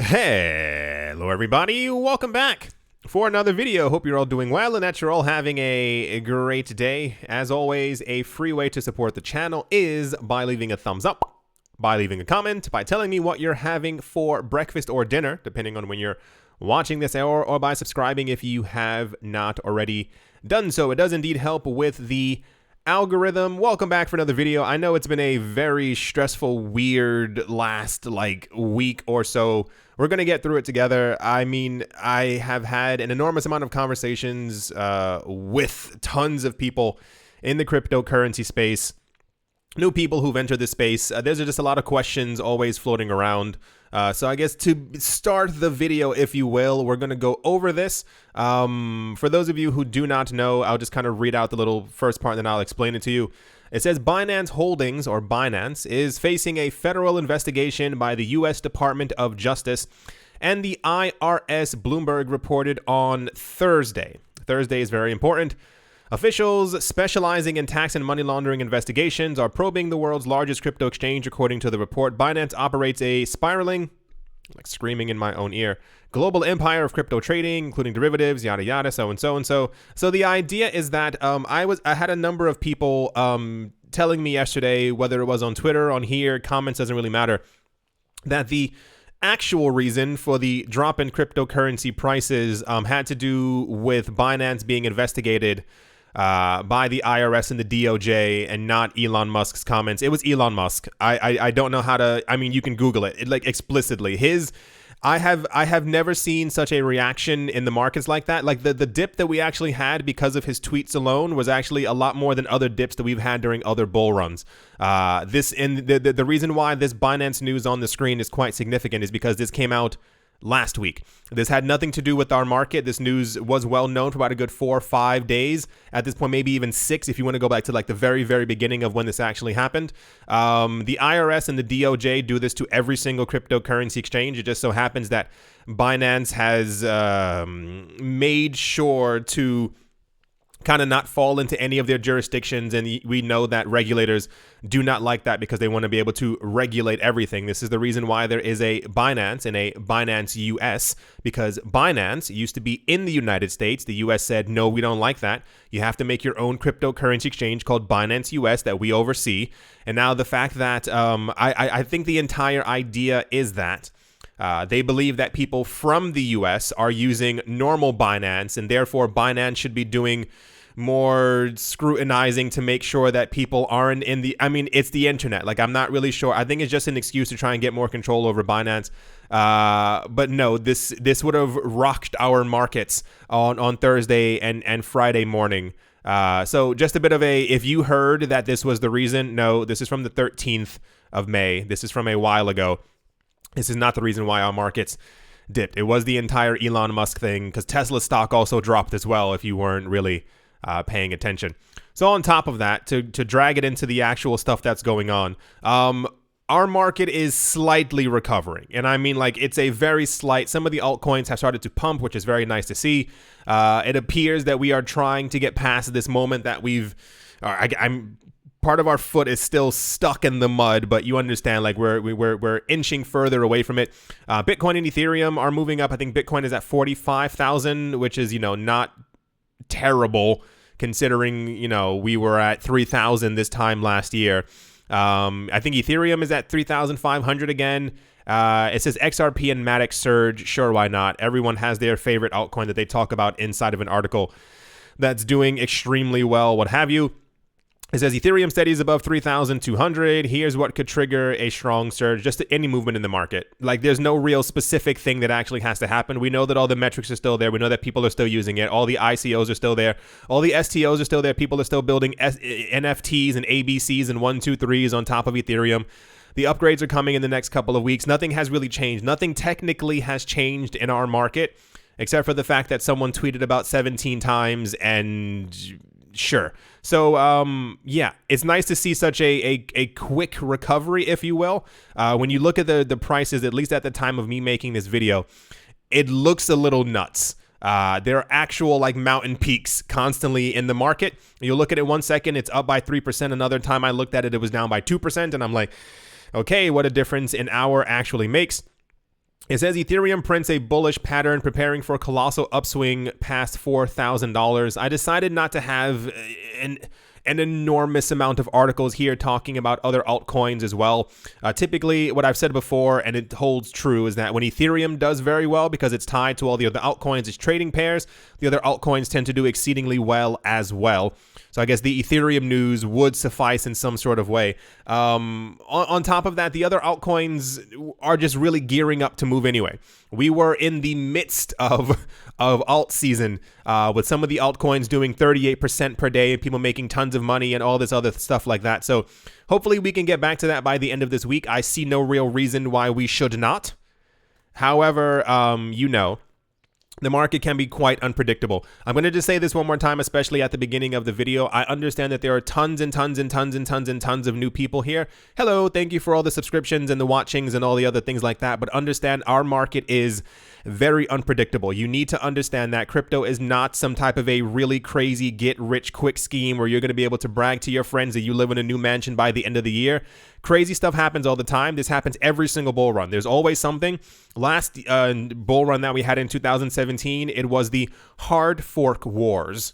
Hello everybody, welcome back for another video. Hope you're all doing well and that you're all having a great day. As always, a free way to support the channel is by leaving a thumbs up, by leaving a comment, by telling me what you're having for breakfast or dinner, depending on when you're watching this, or by subscribing if you have not already done so. It does indeed help with the algorithm. Welcome back for another video. I know it's been a very stressful, weird last week or so. We're going to get through it together. I mean, I have had an enormous amount of conversations with tons of people in the cryptocurrency space, new people who've entered this space. There's just a lot of questions always floating around. So I guess to start the video, if you will, we're going to go over this. For those of you who do not know, I'll just kind of read out the little first part and then I'll explain it to you. It says Binance Holdings, or Binance, is facing a federal investigation by the U.S. Department of Justice and the IRS, Bloomberg reported on Thursday. Thursday is very important. Officials specializing in tax and money laundering investigations are probing the world's largest crypto exchange, according to the report. Binance operates a spiraling, like screaming in my own ear, global empire of crypto trading, including derivatives, yada yada, so and so and so. So the idea is that I had a number of people telling me yesterday, whether it was on Twitter, on here, comments, doesn't really matter, that the actual reason for the drop in cryptocurrency prices had to do with Binance being investigated by the IRS and the DOJ, and not Elon Musk's comments. It was Elon Musk. I don't know how to, I mean, you can Google it, like explicitly. I have never seen such a reaction in the markets like that. Like the dip that we actually had because of his tweets alone was actually a lot more than other dips that we've had during other bull runs. The reason why this Binance news on the screen is quite significant is because this came out last week. This had nothing to do with our market. This news was well known for about a good 4 or 5 days. At this point, maybe even 6, if you want to go back to like the very, very beginning of when this actually happened. The IRS and the DOJ do this to every single cryptocurrency exchange. It just so happens that Binance has made sure to kind of not fall into any of their jurisdictions, and we know that regulators do not like that because they want to be able to regulate everything. This is the reason why there is a Binance and a Binance US, because Binance used to be in the United States. The US said, no, we don't like that. You have to make your own cryptocurrency exchange called Binance US that we oversee. And now the fact that I think the entire idea is that they believe that people from the US are using normal Binance, and therefore Binance should be doing more scrutinizing to make sure that people aren't in the, I mean, it's the internet. Like, I'm not really sure. I think it's just an excuse to try and get more control over Binance. But no, this would have rocked our markets on Thursday and Friday morning. So just a bit of a, if you heard that this was the reason, no, this is from the 13th of May. This is from a while ago. This is not the reason why our markets dipped. It was the entire Elon Musk thing, because Tesla stock also dropped as well, if you weren't really paying attention. So on top of that, to drag it into the actual stuff that's going on, our market is slightly recovering. And I mean, like, it's a very slight, some of the altcoins have started to pump, which is very nice to see. It appears that we are trying to get past this moment that I'm part of our foot is still stuck in the mud, but you understand, like, we're inching further away from it. Bitcoin and Ethereum are moving up. I think Bitcoin is at 45,000, which is, not terrible considering, we were at 3,000 this time last year. I think Ethereum is at 3,500 again. It says XRP and Matic surge. Sure, why not? Everyone has their favorite altcoin that they talk about inside of an article that's doing extremely well, what have you. It says Ethereum steadies above 3,200. Here's what could trigger a strong surge, just any movement in the market. Like, there's no real specific thing that actually has to happen. We know that all the metrics are still there. We know that people are still using it. All the ICOs are still there. All the STOs are still there. People are still building NFTs and ABCs and 1, 2, 3s on top of Ethereum. The upgrades are coming in the next couple of weeks. Nothing has really changed. Nothing technically has changed in our market, except for the fact that someone tweeted about 17 times and sure. So, yeah, it's nice to see such a quick recovery, if you will. When you look at the prices, at least at the time of me making this video, it looks a little nuts. There are actual like mountain peaks constantly in the market. You look at it 1 second, it's up by 3%. Another time I looked at it, it was down by 2%. And I'm like, okay, what a difference an hour actually makes. It says Ethereum prints a bullish pattern, preparing for a colossal upswing past $4,000. I decided not to have an enormous amount of articles here talking about other altcoins as well. Typically, what I've said before, and it holds true, is that when Ethereum does very well, because it's tied to all the other altcoins, its trading pairs, the other altcoins tend to do exceedingly well as well. So I guess the Ethereum news would suffice in some sort of way. On top of that, the other altcoins are just really gearing up to move anyway. We were in the midst of alt season with some of the altcoins doing 38% per day and people making tons of money and all this other stuff like that. So hopefully we can get back to that by the end of this week. I see no real reason why we should not. However, the market can be quite unpredictable. I'm going to just say this one more time, especially at the beginning of the video. I understand that there are tons and tons and tons and tons and tons of new people here. Hello, thank you for all the subscriptions and the watchings and all the other things like that. But understand our market is very unpredictable. You need to understand that crypto is not some type of a really crazy get rich quick scheme where you're going to be able to brag to your friends that you live in a new mansion by the end of the year. Crazy stuff happens all the time. This happens every single bull run. There's always something. Last bull run that we had in 2017, it was the hard fork wars,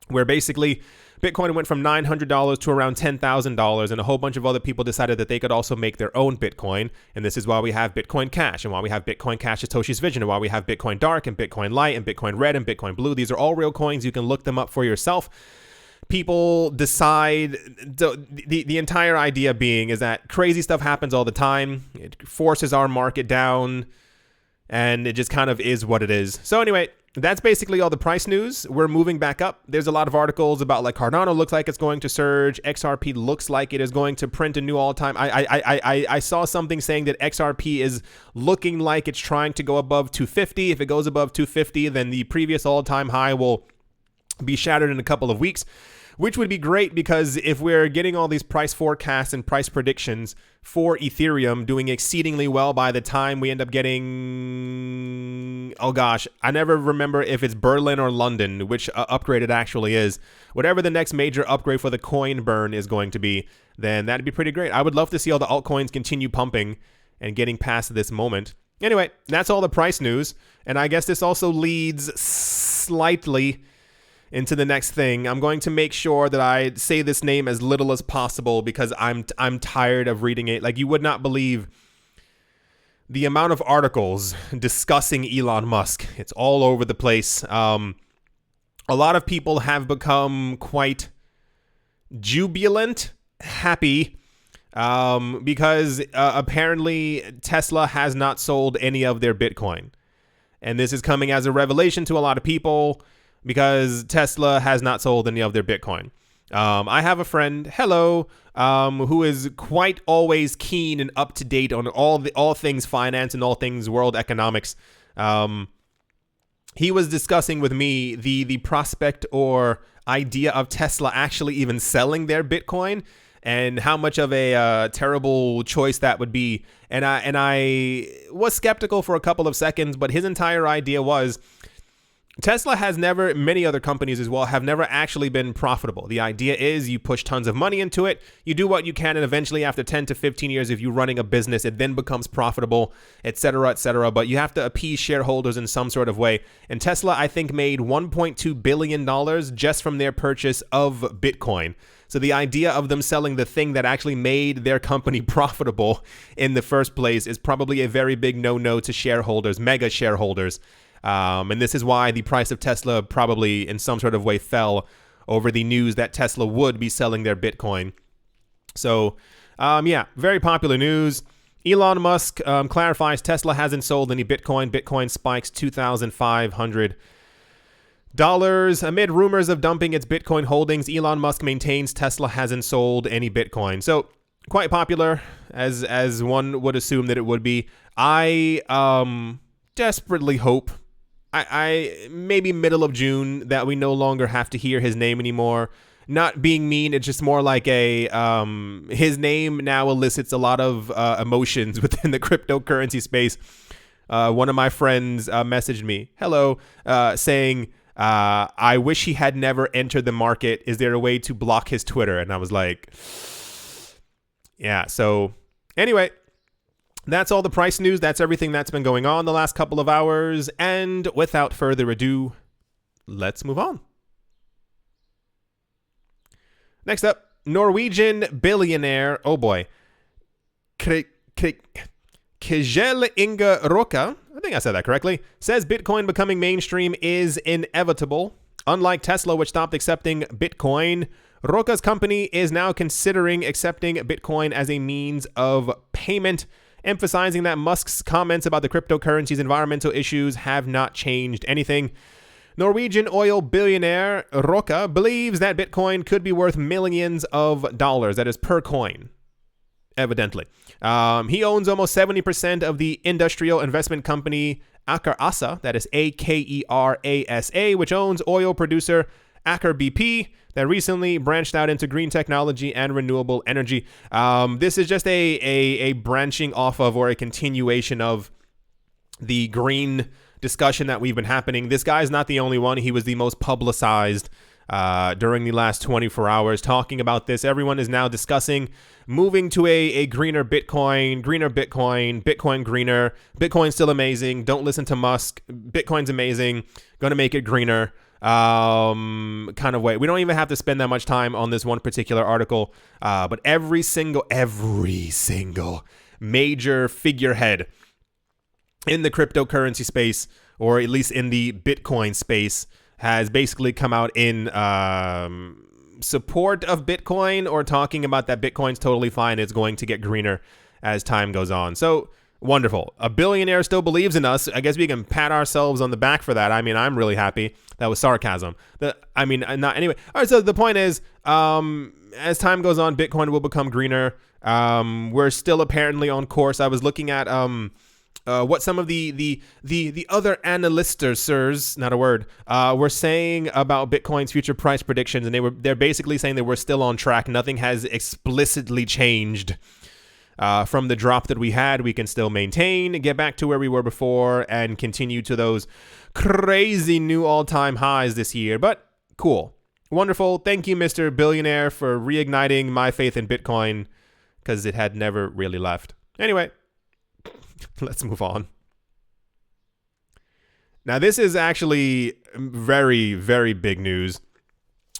where basically Bitcoin went from $900 to around $10,000, and a whole bunch of other people decided that they could also make their own Bitcoin. And this is why we have Bitcoin Cash, and why we have Bitcoin Cash Satoshi's Vision, and why we have Bitcoin Dark and Bitcoin Light and Bitcoin Red and Bitcoin Blue. These are all real coins. You can look them up for yourself. People decide, the entire idea being is that crazy stuff happens all the time. It forces our market down, and it just kind of is what it is. So anyway, that's basically all the price news. We're moving back up. There's a lot of articles about like Cardano looks like it's going to surge. XRP looks like it is going to print a new all-time. I saw something saying that XRP is looking like it's trying to go above 250. If it goes above 250, then the previous all-time high will be shattered in a couple of weeks, which would be great, because if we're getting all these price forecasts and price predictions for Ethereum doing exceedingly well by the time we end up getting, oh gosh, I never remember if it's Berlin or London, which upgrade it actually is. Whatever the next major upgrade for the coin burn is going to be, then that'd be pretty great. I would love to see all the altcoins continue pumping and getting past this moment. Anyway, that's all the price news. And I guess this also leads slightly into the next thing. I'm going to make sure that I say this name as little as possible, because I'm tired of reading it. Like, you would not believe the amount of articles discussing Elon Musk. It's all over the place. A lot of people have become quite jubilant, happy, because apparently Tesla has not sold any of their Bitcoin. And this is coming as a revelation to a lot of people, because Tesla has not sold any of their Bitcoin. I have a friend, hello, who is quite always keen and up to date on all things finance and all things world economics. He was discussing with me the prospect or idea of Tesla actually even selling their Bitcoin, and how much of a terrible choice that would be. And I was skeptical for a couple of seconds, but his entire idea was, Tesla has never, many other companies as well, have never actually been profitable. The idea is you push tons of money into it, you do what you can, and eventually after 10 to 15 years, if you're running a business, it then becomes profitable, etc., etc. But you have to appease shareholders in some sort of way. And Tesla, I think, made $1.2 billion just from their purchase of Bitcoin. So the idea of them selling the thing that actually made their company profitable in the first place is probably a very big no-no to shareholders, mega shareholders. And this is why the price of Tesla probably in some sort of way fell over the news that Tesla would be selling their Bitcoin. So, yeah, very popular news. Elon Musk clarifies Tesla hasn't sold any Bitcoin. Bitcoin spikes $2,500. Amid rumors of dumping its Bitcoin holdings, Elon Musk maintains Tesla hasn't sold any Bitcoin. So, quite popular, as one would assume that it would be. I desperately hope I maybe middle of June that we no longer have to hear his name anymore. Not being mean, it's just more like a his name now elicits a lot of emotions within the cryptocurrency space. One of my friends messaged me, hello, saying, I wish he had never entered the market. Is there a way to block his Twitter? And I was like, yeah. So anyway, That's all the price news. That's everything that's been going on the last couple of hours. And without further ado, let's move on. Next up, Norwegian billionaire, oh boy, Kjell Inge Roka, I think I said that correctly, says Bitcoin becoming mainstream is inevitable. Unlike Tesla, which stopped accepting Bitcoin, Roka's company is now considering accepting Bitcoin as a means of payment, emphasizing that Musk's comments about the cryptocurrency's environmental issues have not changed anything. Norwegian oil billionaire Roka believes that Bitcoin could be worth millions of dollars, that is per coin, evidently. He owns almost 70% of the industrial investment company Aker ASA, that is AKERASA, which owns oil producer Aker BP, that recently branched out into green technology and renewable energy. This is just a branching off of, or a continuation of, the green discussion that we've been happening. This guy's not the only one. He was the most publicized during the last 24 hours talking about this. Everyone is now discussing moving to a greener Bitcoin, Bitcoin greener. Bitcoin's still amazing. Don't listen to Musk. Bitcoin's amazing. Going to make it greener kind of way. We don't even have to spend that much time on this one particular article, but every single major figurehead in the cryptocurrency space, or at least in the Bitcoin space, has basically come out in support of Bitcoin, or talking about that Bitcoin's totally fine. It's going to get greener as time goes on. So wonderful. A billionaire still believes in us. I guess we can pat ourselves on the back for that. I mean, I'm really happy. That was sarcasm. Anyway. All right. So the point is, as time goes on, Bitcoin will become greener. We're still apparently on course. I was looking at what some of the other analysters, not a word, were saying about Bitcoin's future price predictions, and they're basically saying that we're still on track. Nothing has explicitly changed from the drop that we had. We can still maintain, get back to where we were before, and continue to those crazy new all-time highs this year. But cool, wonderful. Thank you, Mr. Billionaire, for reigniting my faith in Bitcoin, because it had never really left. Anyway. Let's move on. Now, this is actually very, very big news.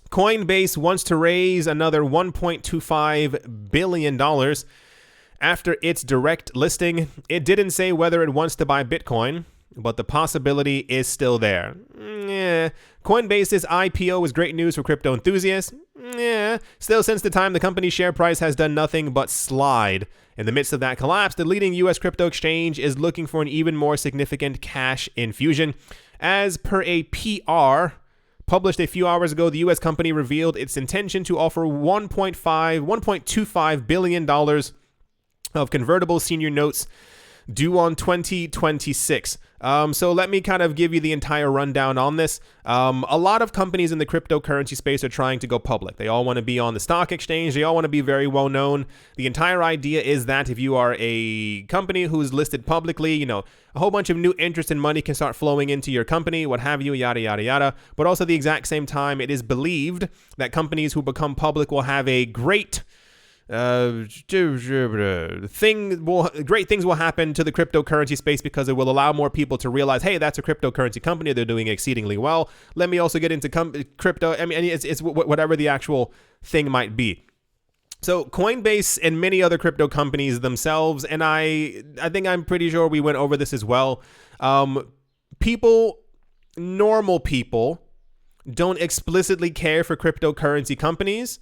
Coinbase wants to raise another $1.25 billion after its direct listing. It didn't say whether it wants to buy Bitcoin, but the possibility is still there. Coinbase's IPO is great news for crypto enthusiasts. Still, since the time, the company's share price has done nothing but slide. In the midst of that collapse, the leading U.S. crypto exchange is looking for an even more significant cash infusion. As per a PR published a few hours ago, the U.S. company revealed its intention to offer $1.25 billion of convertible senior notes due on 2026. So let me kind of give you the entire rundown on this. A lot of companies in the cryptocurrency space are trying to go public. They all want to be on the stock exchange. They all want to be very well known. The entire idea is that if you are a company who's listed publicly, a whole bunch of new interest and money can start flowing into your company, what have you, yada, yada, yada. But also at the exact same time, it is believed that companies who become public will have a great great things will happen to the cryptocurrency space, because it will allow more people to realize, hey, that's a cryptocurrency company. They're doing exceedingly well. Let me also get into crypto. I mean, it's whatever the actual thing might be. So Coinbase and many other crypto companies themselves, and I think I'm pretty sure we went over this as well. Normal people don't explicitly care for cryptocurrency companies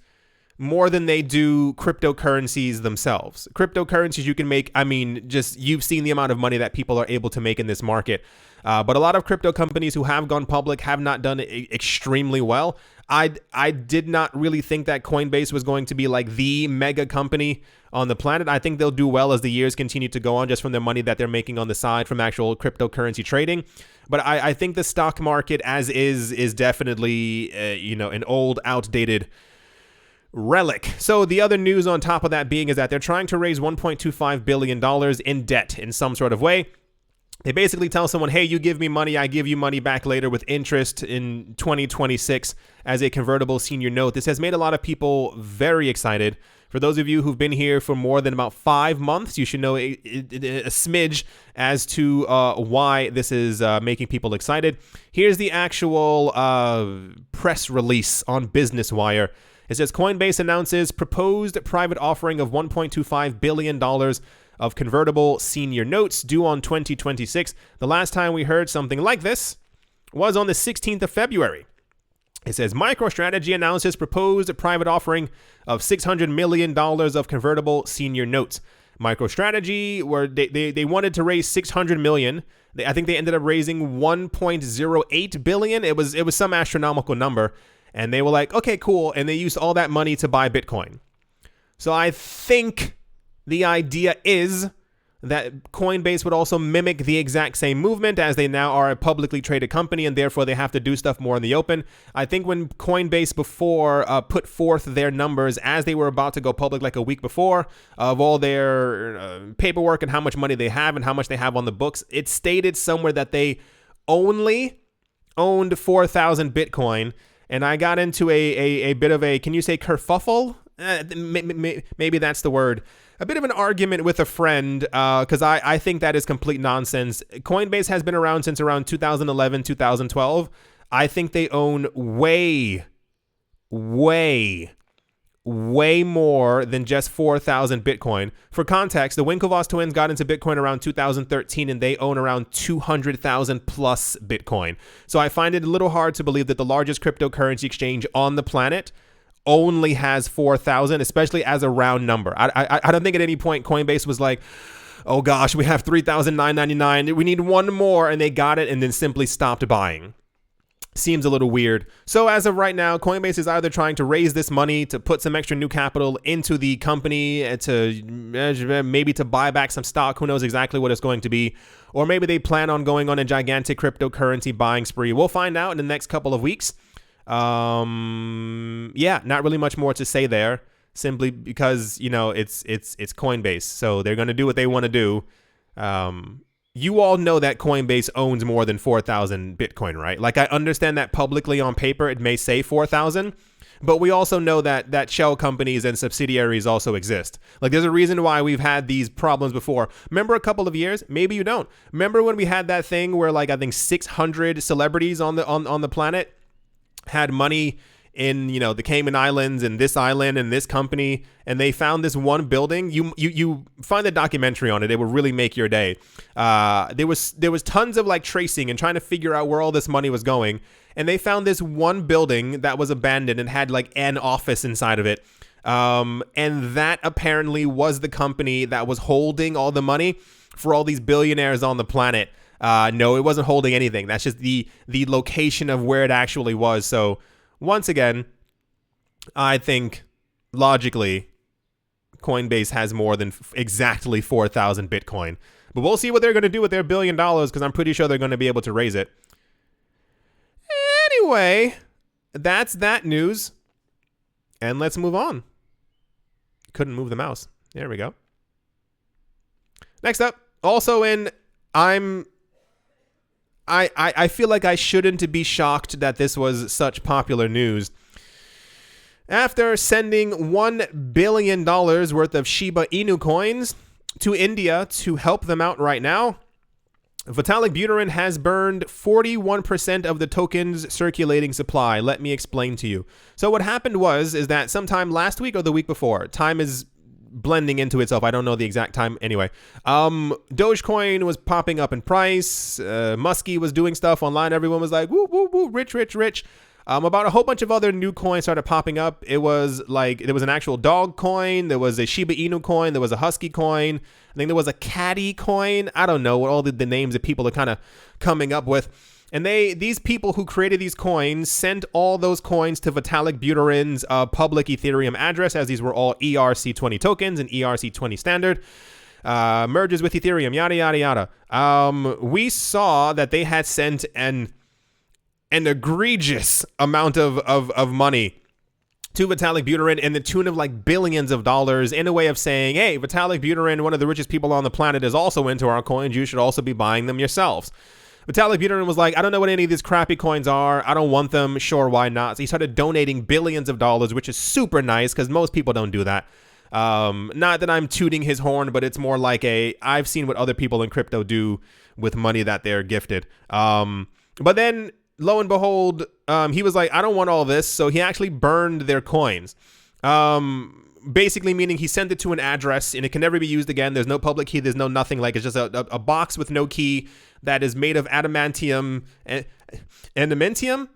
more than they do cryptocurrencies themselves. Cryptocurrencies you can make, you've seen the amount of money that people are able to make in this market. But a lot of crypto companies who have gone public have not done extremely well. I did not really think that Coinbase was going to be like the mega company on the planet. I think they'll do well as the years continue to go on, just from the money that they're making on the side from actual cryptocurrency trading. But I think the stock market as is definitely, an old, outdated relic. So the other news on top of that being is that they're trying to raise $1.25 billion in debt in some sort of way. They basically tell someone, hey, you give me money, I give you money back later with interest in 2026 as a convertible senior note. This has made a lot of people very excited. For those of you who've been here for more than about 5 months, you should know a smidge as to why this is making people excited. Here's the actual press release on Business Wire. It says Coinbase announces proposed private offering of $1.25 billion of convertible senior notes due on 2026. The last time we heard something like this was on the 16th of February. It says MicroStrategy announces proposed private offering of $600 million of convertible senior notes. MicroStrategy they wanted to raise $600 million. I think they ended up raising $1.08 billion. It was some astronomical number, and they were like, okay, cool, and they used all that money to buy Bitcoin. So I think the idea is that Coinbase would also mimic the exact same movement, as they now are a publicly traded company and therefore they have to do stuff more in the open. I think when Coinbase before put forth their numbers as they were about to go public like a week before of all their paperwork and how much money they have and how much they have on the books, it stated somewhere that they only owned 4,000 Bitcoin. And I got into a bit of a, can you say kerfuffle? Maybe that's the word. A bit of an argument with a friend, because I think that is complete nonsense. Coinbase has been around since around 2011, 2012. I think they own way more than just 4,000 Bitcoin. For context, the Winklevoss twins got into Bitcoin around 2013, and they own around 200,000 plus Bitcoin. So I find it a little hard to believe that the largest cryptocurrency exchange on the planet only has 4,000, especially as a round number. I don't think at any point Coinbase was like, oh gosh, we have 3,999, we need one more, and they got it and then simply stopped buying. Seems a little weird. So as of right now, Coinbase is either trying to raise this money to put some extra new capital into the company, to maybe to buy back some stock. Who knows exactly what it's going to be. Or maybe they plan on going on a gigantic cryptocurrency buying spree. We'll find out in the next couple of weeks. Yeah, not really much more to say there, simply because, you know, it's Coinbase, so they're going to do what they want to do. You all know that Coinbase owns more than 4,000 Bitcoin, right? Like, I understand that publicly on paper it may say 4,000, but we also know that shell companies and subsidiaries also exist. Like, there's a reason why we've had these problems before. Remember a couple of years? Maybe you don't. Remember when we had that thing where, like, I think 600 celebrities on the planet had money in, you know, the Cayman Islands and this island and this company, and they found this one building. You find the documentary on it. It will really make your day. There was tons of like tracing and trying to figure out where all this money was going, and they found this one building that was abandoned and had like an office inside of it. And that apparently was the company that was holding all the money for all these billionaires on the planet. No, it wasn't holding anything. That's just the location of where it actually was. So once again, I think logically Coinbase has more than exactly 4,000 Bitcoin. But we'll see what they're going to do with their $1 billion, because I'm pretty sure they're going to be able to raise it. Anyway, that's that news. And let's move on. Couldn't move the mouse. There we go. Next up, also in I feel like I shouldn't be shocked that this was such popular news. After sending $1 billion worth of Shiba Inu coins to India to help them out right now, Vitalik Buterin has burned 41% of the token's circulating supply. Let me explain to you. So what happened is that sometime last week or the week before, time is blending into itself. I don't know the exact time. Anyway, Dogecoin was popping up in price. Muskie was doing stuff online. Everyone was like, woo, woo, woo, rich, rich, rich. About a whole bunch of other new coins started popping up. It was like, there was an actual dog coin. There was a Shiba Inu coin. There was a Husky coin. I think there was a Caddy coin. I don't know what all the names that people are kind of coming up with. And these people who created these coins sent all those coins to Vitalik Buterin's public Ethereum address, as these were all ERC20 tokens and ERC20 standard. Merges with Ethereum, yada, yada, yada. We saw that they had sent an egregious amount of money to Vitalik Buterin in the tune of like billions of dollars, in a way of saying, hey, Vitalik Buterin, one of the richest people on the planet, is also into our coins. You should also be buying them yourselves. Vitalik Buterin was like, I don't know what any of these crappy coins are. I don't want them. Sure, why not? So he started donating billions of dollars, which is super nice because most people don't do that. Not that I'm tooting his horn, but it's more like I've seen what other people in crypto do with money that they're gifted. But then lo and behold, he was like, I don't want all this. So he actually burned their coins. Basically meaning he sent it to an address and it can never be used again. There's no public key. There's no nothing. Like, it's just a box with no key that is made of adamantium. Adamantium.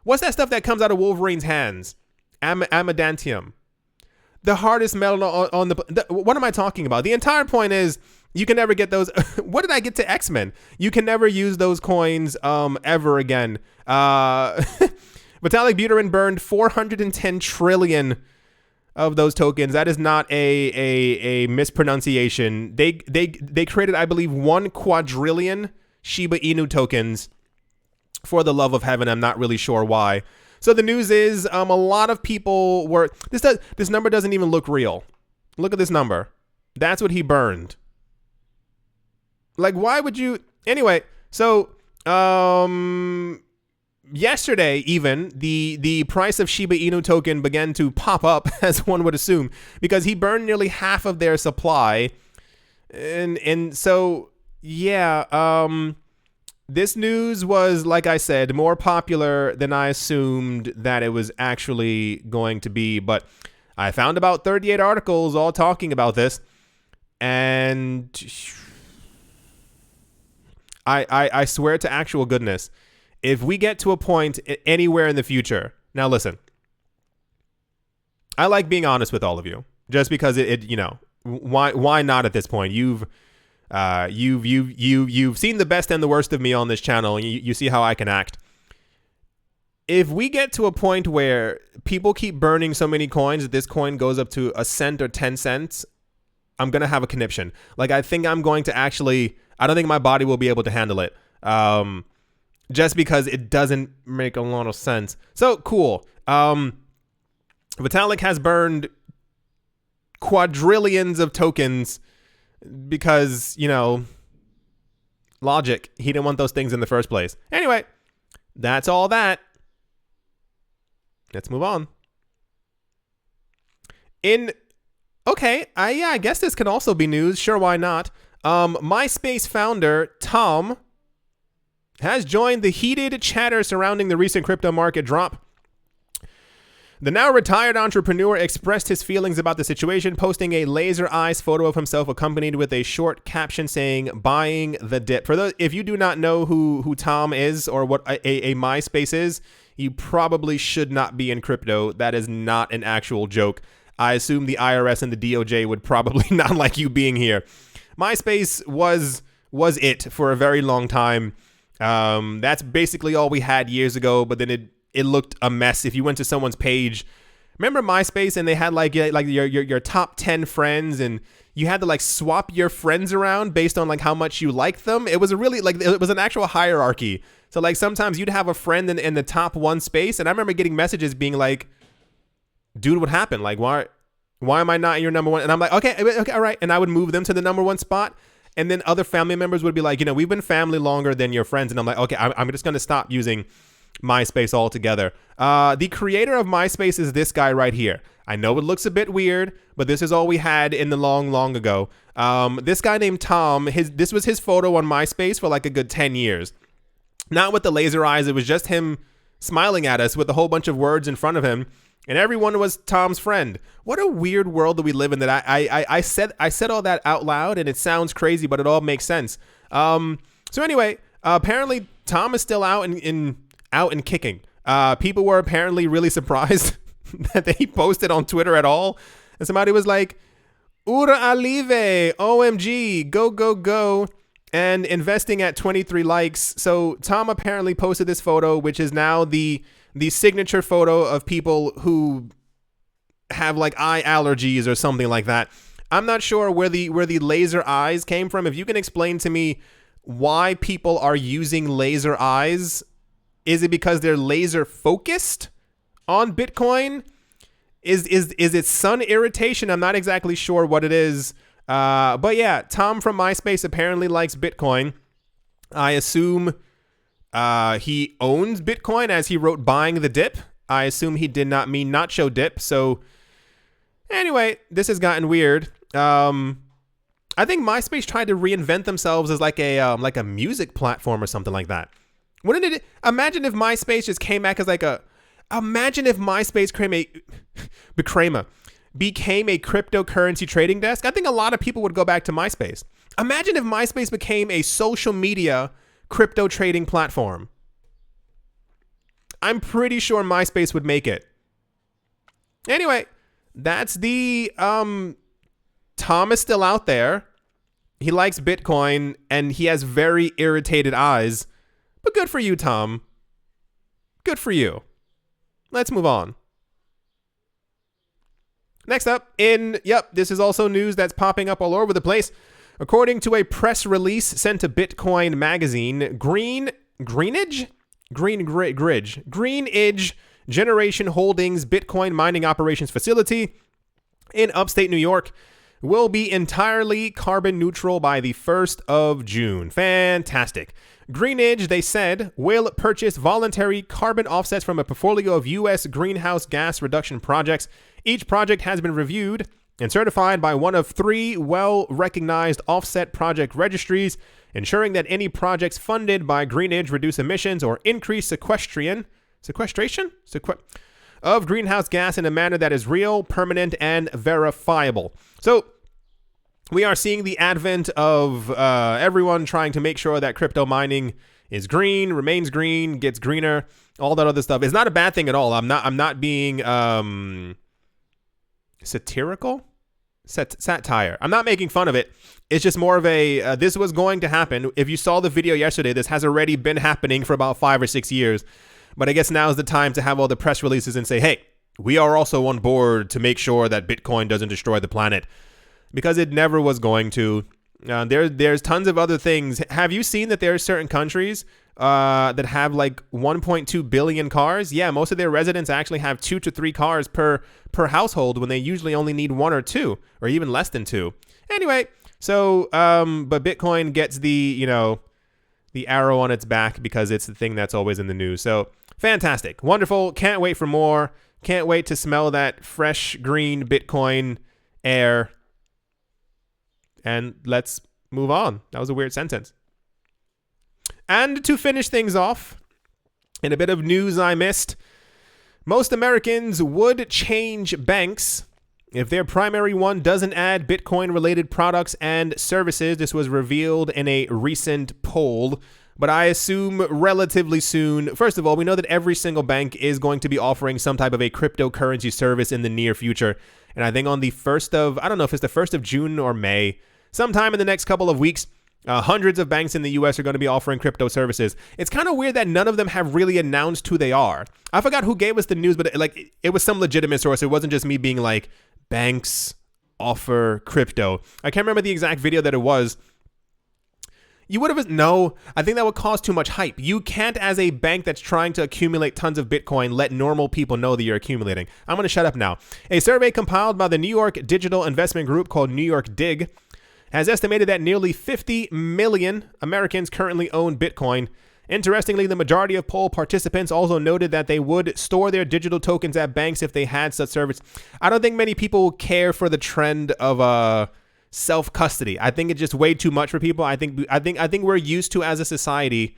What's that stuff that comes out of Wolverine's hands? Adamantium. The hardest metal on the... What am I talking about? The entire point is you can never get those... What did I get to X-Men? You can never use those coins ever again. Vitalik Buterin burned 410 trillion of those tokens. That is not a mispronunciation. They created, I believe, 1 quadrillion Shiba Inu tokens. For the love of heaven, I'm not really sure why. So the news is a lot of people were... This number doesn't even look real. Look at this number. That's what he burned. Like, why would you... Anyway, so... Yesterday, even, the price of Shiba Inu token began to pop up, as one would assume, because he burned nearly half of their supply. And so, yeah, this news was, like I said, more popular than I assumed that it was actually going to be. But I found about 38 articles all talking about this. And I swear to actual goodness, if we get to a point anywhere in the future, now listen, I like being honest with all of you, just because why not at this point? You've seen the best and the worst of me on this channel, and you see how I can act. If we get to a point where people keep burning so many coins that this coin goes up to 1 cent or 10 cents, I'm gonna have a conniption. Like, I think I'm going to actually... I don't think my body will be able to handle it. Just because it doesn't make a lot of sense. So, cool. Vitalik has burned quadrillions of tokens because, logic. He didn't want those things in the first place. Anyway, that's all that. Let's move on. I guess this can also be news. Sure, why not? Myspace founder Tom has joined the heated chatter surrounding the recent crypto market drop. The now retired entrepreneur expressed his feelings about the situation, posting a laser eyes photo of himself accompanied with a short caption saying, "Buying the dip." For those, if you do not know who Tom is or what a Myspace is, you probably should not be in crypto. That is not an actual joke. I assume the IRS and the DOJ would probably not like you being here. Myspace was it for a very long time. That's basically all we had years ago, but then it looked a mess. If you went to someone's page, remember MySpace, and they had like your top 10 friends, and you had to like swap your friends around based on like how much you liked them. It was it was an actual hierarchy. So like sometimes you'd have a friend in the top 1 space, and I remember getting messages being like, "Dude, what happened? Like, why am I not in your number 1?" And I'm like, okay, all right. And I would move them to the number 1 spot. And then other family members would be like, we've been family longer than your friends. And I'm like, okay, I'm just going to stop using MySpace altogether. The creator of MySpace is this guy right here. I know it looks a bit weird, but this is all we had in the long ago. This guy named Tom, this was his photo on MySpace for like a good 10 years. Not with the laser eyes. It was just him smiling at us with a whole bunch of words in front of him. And everyone was Tom's friend. What a weird world that we live in. That I said all that out loud, and it sounds crazy, but it all makes sense. So anyway, apparently Tom is still out and kicking. People were apparently really surprised that he posted on Twitter at all, and somebody was like, "Ura alive, OMG, go," and investing at 23 likes. So Tom apparently posted this photo, which is now the signature photo of people who have like eye allergies or something like that. I'm not sure where the laser eyes came from. If you can explain to me why people are using laser eyes, is it because they're laser focused on Bitcoin? Is it sun irritation? I'm not exactly sure what it is. But yeah, Tom from MySpace apparently likes Bitcoin. I assume he owns Bitcoin, as he wrote "buying the dip" I assume he did not mean nacho dip. So anyway, this has gotten weird. I think MySpace tried to reinvent themselves as like a music platform or something like that. Wouldn't it? Imagine if MySpace just came back as like a. Imagine if MySpace became a cryptocurrency trading desk. I think a lot of people would go back to MySpace. Imagine if MySpace became a social media crypto trading platform. I'm pretty sure MySpace would make it. Anyway, that's the Tom is still out there. He likes Bitcoin and he has very irritated eyes. But good for you, Tom. Good for you. Let's move on. Next up, this is also news that's popping up all over the place. According to a press release sent to Bitcoin Magazine, Greenidge Generation Holdings Bitcoin mining operations facility in upstate New York will be entirely carbon neutral by the 1st of June. Fantastic. Greenidge, they said, will purchase voluntary carbon offsets from a portfolio of U.S. greenhouse gas reduction projects. Each project has been reviewed and certified by one of 3 well-recognized offset project registries, ensuring that any projects funded by Greenidge reduce emissions or increase sequestration of greenhouse gas in a manner that is real, permanent, and verifiable. So we are seeing the advent of everyone trying to make sure that crypto mining is green, remains green, gets greener, all that other stuff. It's not a bad thing at all. I'm not being satirical? Satire. I'm not making fun of it. It's just more of a, this was going to happen. If you saw the video yesterday, this has already been happening for about 5 or 6 years. But I guess now is the time to have all the press releases and say, hey, we are also on board to make sure that Bitcoin doesn't destroy the planet. Because it never was going to. There's tons of other things. Have you seen that there are certain countries that have like 1.2 billion cars? Yeah, most of their residents actually have 2 to 3 cars per household when they usually only need 1 or 2, or even less than 2. Anyway, so but Bitcoin gets the arrow on its back because it's the thing that's always in the news. So fantastic, wonderful. Can't wait for more. Can't wait to smell that fresh green Bitcoin air. And let's move on. That was a weird sentence. And to finish things off, in a bit of news I missed, most Americans would change banks if their primary one doesn't add Bitcoin-related products and services. This was revealed in a recent poll, but I assume relatively soon. First of all, we know that every single bank is going to be offering some type of a cryptocurrency service in the near future. And I think on the 1st of, I don't know if it's the 1st of June or May, sometime in the next couple of weeks, hundreds of banks in the U.S. are going to be offering crypto services. It's kind of weird that none of them have really announced who they are. I forgot who gave us the news, but it was some legitimate source. It wasn't just me being like, banks offer crypto. I can't remember the exact video that it was. You would have, no, I think that would cause too much hype. You can't, as a bank that's trying to accumulate tons of Bitcoin, let normal people know that you're accumulating. I'm going to shut up now. A survey compiled by the New York digital investment group called New York Dig has estimated that nearly 50 million Americans currently own Bitcoin. Interestingly, the majority of poll participants also noted that they would store their digital tokens at banks if they had such service. I don't think many people care for the trend of self-custody. I think it's just way too much for people. I think we're used to, as a society,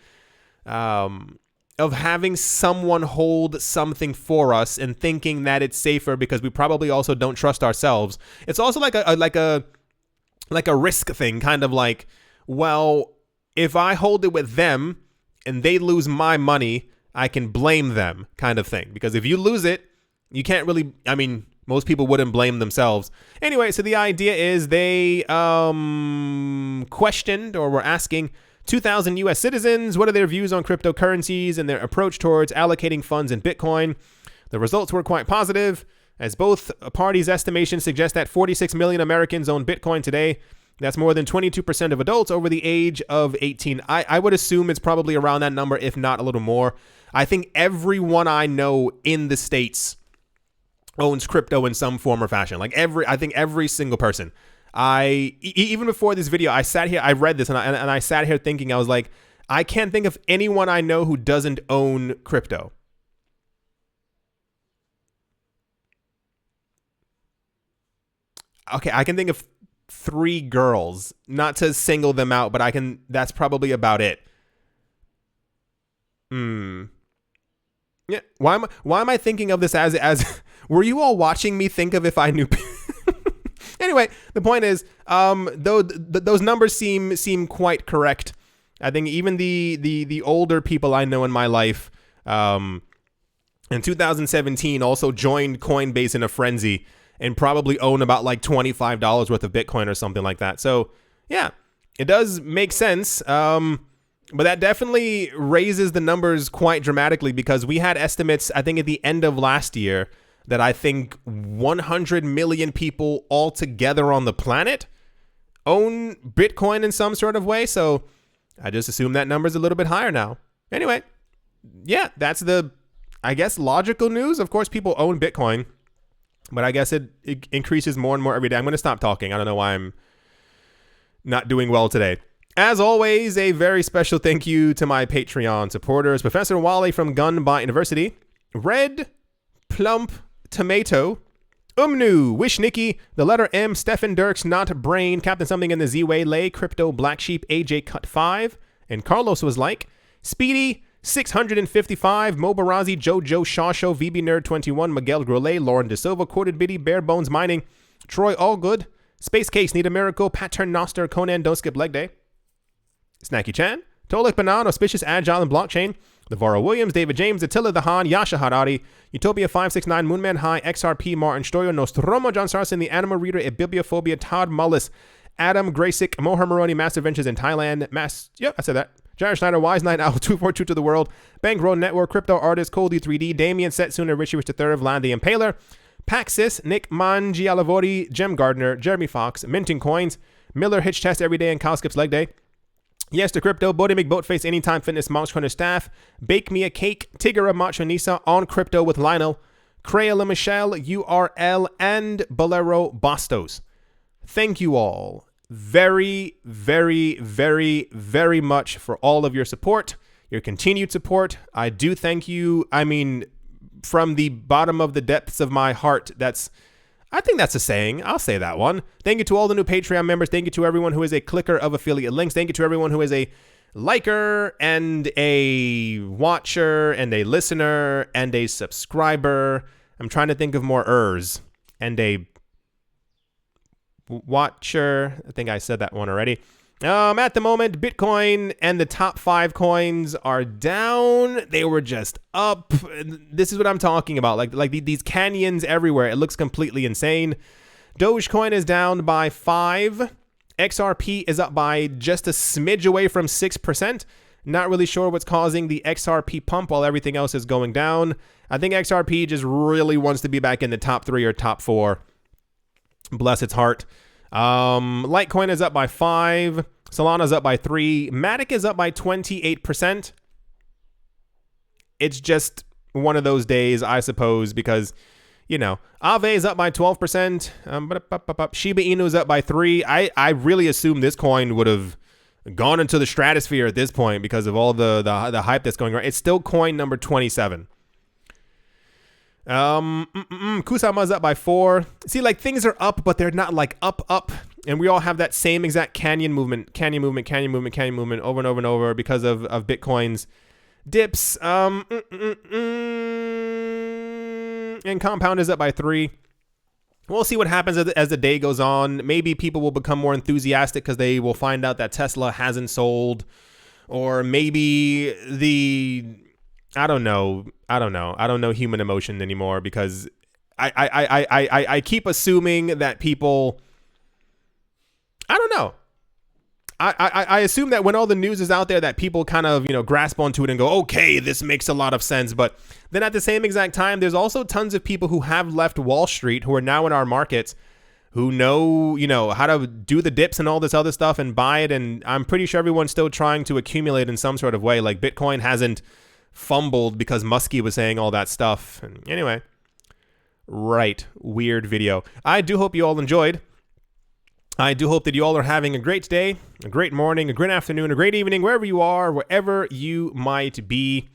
of having someone hold something for us and thinking that it's safer because we probably also don't trust ourselves. It's also like a risk thing, kind of like, well, if I hold it with them and they lose my money, I can blame them, kind of thing. Because if you lose it, you can't really, I mean, most people wouldn't blame themselves. Anyway, so the idea is they questioned, or were asking 2,000 U.S. citizens, what are their views on cryptocurrencies and their approach towards allocating funds in Bitcoin. The results were quite positive, as both parties' estimations suggest that 46 million Americans own Bitcoin today. That's more than 22% of adults over the age of 18. I would assume it's probably around that number, if not a little more. I think everyone I know in the States owns crypto in some form or fashion. I think every single person. Even before this video, I sat here, I read this, and I sat here thinking, I was like, I can't think of anyone I know who doesn't own crypto. okay, I can think of 3 girls, not to single them out, but that's probably about it. Yeah. Why am I thinking of this as were you all watching me think of if I knew? Anyway, the point is, though those numbers seem quite correct. I think even the older people I know in my life, in 2017 also joined Coinbase in a frenzy and probably own about like $25 worth of Bitcoin or something like that. So yeah, it does make sense. But that definitely raises the numbers quite dramatically, because we had estimates, I think at the end of last year, that I think 100 million people altogether on the planet own Bitcoin in some sort of way. So I just assume that number's a little bit higher now. Anyway, yeah, that's the, I guess, logical news. Of course, people own Bitcoin, but I guess it increases more and more every day. I'm going to stop talking. I don't know why I'm not doing well today. As always, a very special thank you to my Patreon supporters: Professor Wally from Gunbot University, Red Plump Tomato, Umnu, Wish Nikki, the letter M, Stefan Dirks, Not Brain, Captain Something in the Z-Way, Lay, Crypto, Black Sheep, AJ Cut 5, and Carlos was like, Speedy, 655, Mobarazi, Jojo, Shawshow, VB Nerd 21, Miguel Grolet, Lauren De Silva, Quoted Biddy, Bare Bones Mining, Troy Allgood, Space Case, Need a Miracle, Pattern Noster, Conan, Don't Skip Leg Day, Snacky Chan, Tolik Banan, Auspicious Agile and Blockchain, Navarro Williams, David James, Attila the Han, Yasha Harari, Utopia 569, Moonman High, XRP, Martin Stoyo, Nostromo, John Sarson, The Anima Reader, Ibibliophobia, Todd Mullis, Adam Graysick, Moher Maroni, Master Ventures in Thailand, yep, I said that. Jared Schneider, Wise Night Owl, 242 to the World, Bankroll Network, Crypto Artist, Coldy 3D, Damien Setsuna, Richie Rich III, Vlad the Impaler, Paxis, Nick Mangialavori, Jem Gardner, Jeremy Fox, Minting Coins, Miller Hitch Test Every Day and Kyle Skips Leg Day, Yes to Crypto, Bodie McBoatface, Anytime Fitness, Monks Corner Staff, Bake Me a Cake, Tigger of Macho Nisa, On Crypto with Lionel, Crayola Michelle, URL, and Bolero Bastos. Thank you all very, very, very, very much for all of your support, your continued support. I do thank you. I mean, from the bottom of the depths of my heart, I think that's a saying. I'll say that one. Thank you to all the new Patreon members. Thank you to everyone who is a clicker of affiliate links. Thank you to everyone who is a liker and a watcher and a listener and a subscriber. I'm trying to think of more ers. And a watcher. I think I said that one already. At the moment, Bitcoin and the top 5 coins are down. They were just up. This is what I'm talking about. Like these canyons everywhere. It looks completely insane. Dogecoin is down by 5. XRP is up by just a smidge away from 6%. Not really sure what's causing the XRP pump while everything else is going down. I think XRP just really wants to be back in the top 3 or top 4. Bless its heart. Litecoin is up by 5. Solana's up by 3. Matic is up by 28%. It's just one of those days, I suppose, because, you know, Aave is up by 12%. Shiba Inu is up by 3. I really assume this coin would have gone into the stratosphere at this point because of all the hype that's going on. It's still coin number 27. Kusama's up by 4. See, like, things are up, but they're not like up. And we all have that same exact canyon movement over and over and over because of Bitcoin's dips. And Compound is up by 3. We'll see what happens as the day goes on. Maybe people will become more enthusiastic because they will find out that Tesla hasn't sold. Or maybe I don't know human emotion anymore, because I keep assuming that people, I don't know. I assume that when all the news is out there that people kind of, you know, grasp onto it and go, okay, this makes a lot of sense. But then at the same exact time, there's also tons of people who have left Wall Street, who are now in our markets, who know, you know, how to do the dips and all this other stuff and buy it. And I'm pretty sure everyone's still trying to accumulate in some sort of way. Like, Bitcoin hasn't fumbled because Muskie was saying all that stuff. And anyway, right, weird video. I do hope you all enjoyed. I do hope that you all are having a great day, a great morning, a great afternoon, a great evening, wherever you are, wherever you might be.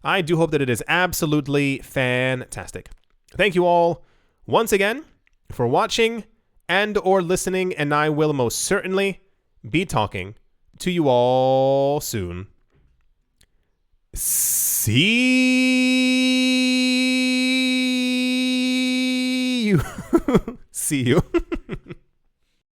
I do hope that it is absolutely fantastic. Thank you all once again for watching and or listening, and I will most certainly be talking to you all soon. See you. See you.